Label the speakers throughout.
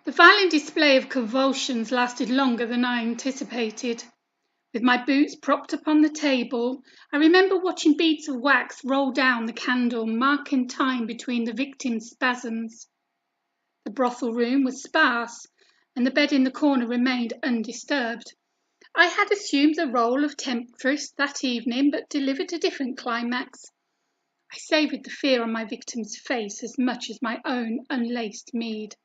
Speaker 1: The violent display of convulsions lasted longer than I anticipated. With my boots propped upon the table, I remember watching beads of wax roll down the candle, marking time between the victim's spasms. The brothel room was sparse, and the bed in the corner remained undisturbed. I had assumed the role of temptress that evening, but delivered a different climax. I savoured the fear on my victim's face as much as my own unlaced mead.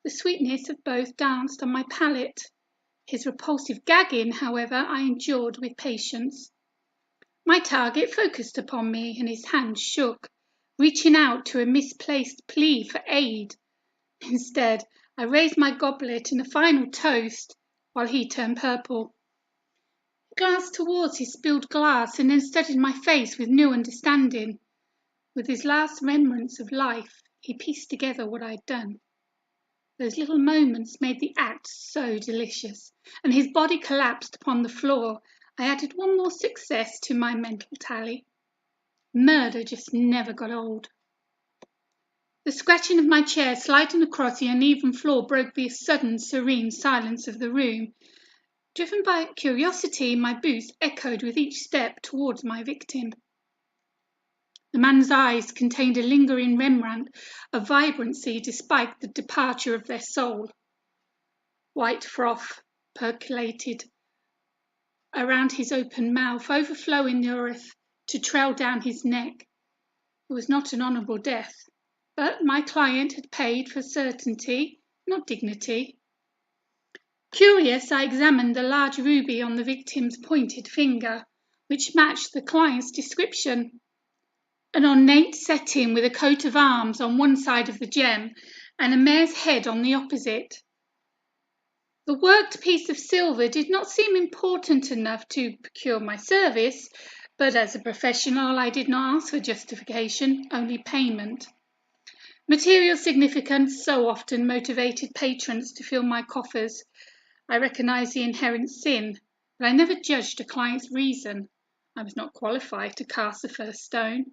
Speaker 1: The sweetness of both danced on my palate. His repulsive gagging, however, I endured with patience. My target focused upon me, and his hand shook, reaching out to a misplaced plea for aid. Instead, I raised my goblet in a final toast, while he turned purple. He glanced towards his spilled glass and then studied my face with new understanding. With his last remnants of life, he pieced together what I had done. Those little moments made the act so delicious, and his body collapsed upon the floor. I added one more success to my mental tally. Murder just never got old. The scratching of my chair sliding across the uneven floor broke the sudden, serene silence of the room. Driven by curiosity, my boots echoed with each step towards my victim. The man's eyes contained a lingering remnant of vibrancy despite the departure of their soul. White froth percolated around his open mouth, overflowing the earth to trail down his neck. It was not an honourable death, but my client had paid for certainty, not dignity. Curious, I examined the large ruby on the victim's pointed finger, which matched the client's description. An ornate setting with a coat of arms on one side of the gem and a mare's head on the opposite. The worked piece of silver did not seem important enough to procure my service, but as a professional I did not ask for justification, only payment. Material significance so often motivated patrons to fill my coffers. I recognised the inherent sin, but I never judged a client's reason. I was not qualified to cast the first stone.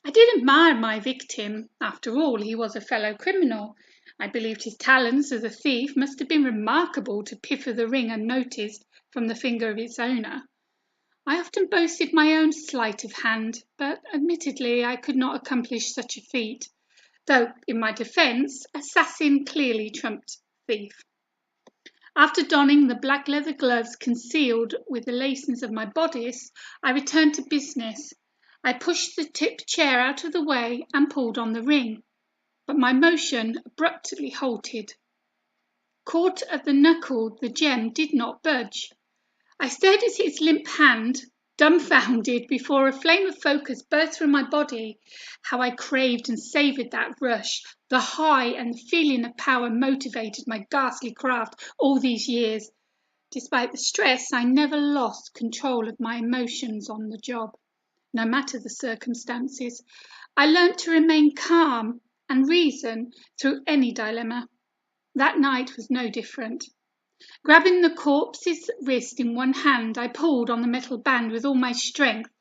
Speaker 1: I did admire my victim. After all, he was a fellow criminal. I believed his talents as a thief must have been remarkable to pilfer the ring unnoticed from the finger of its owner. I often boasted my own sleight of hand, but admittedly I could not accomplish such a feat, though, in my defence, assassin clearly trumped thief. After donning the black leather gloves concealed with the lacings of my bodice, I returned to business. I pushed the tipped chair out of the way and pulled on the ring, but my motion abruptly halted. Caught at the knuckle, the gem did not budge. I stared at its limp hand, dumbfounded, before a flame of focus burst through my body. How I craved and savoured that rush. The high and the feeling of power motivated my ghastly craft all these years. Despite the stress, I never lost control of my emotions on the job. No matter the circumstances, I learnt to remain calm and reason through any dilemma. That night was no different. Grabbing the corpse's wrist in one hand, I pulled on the metal band with all my strength.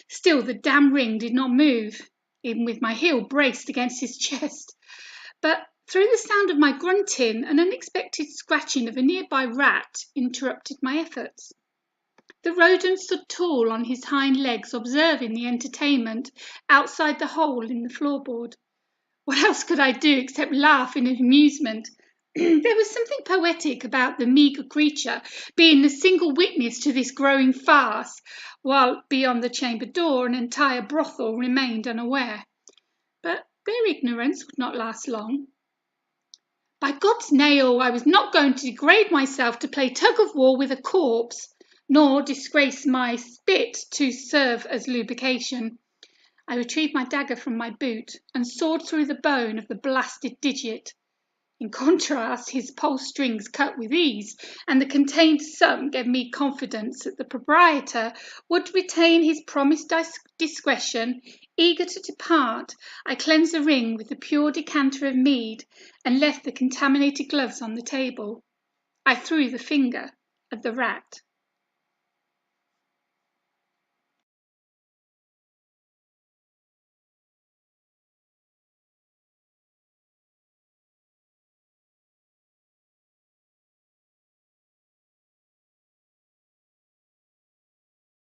Speaker 1: Still, the damn ring did not move, even with my heel braced against his chest. But through the sound of my grunting, an unexpected scratching of a nearby rat interrupted my efforts. The rodent stood tall on his hind legs, observing the entertainment outside the hole in the floorboard. What else could I do except laugh in amusement? There was something poetic about the meagre creature being the single witness to this growing farce, while beyond the chamber door an entire brothel remained unaware. But their ignorance would not last long. By God's nail, I was not going to degrade myself to play tug-of-war with a corpse, nor disgrace my spit to serve as lubrication. I retrieved my dagger from my boot and sawed through the bone of the blasted digit. In contrast, his pulse strings cut with ease, and the contained sum gave me confidence that the proprietor would retain his promised discretion. Eager to depart, I cleansed the ring with the pure decanter of mead and left the contaminated gloves on the table. I threw the finger at the rat.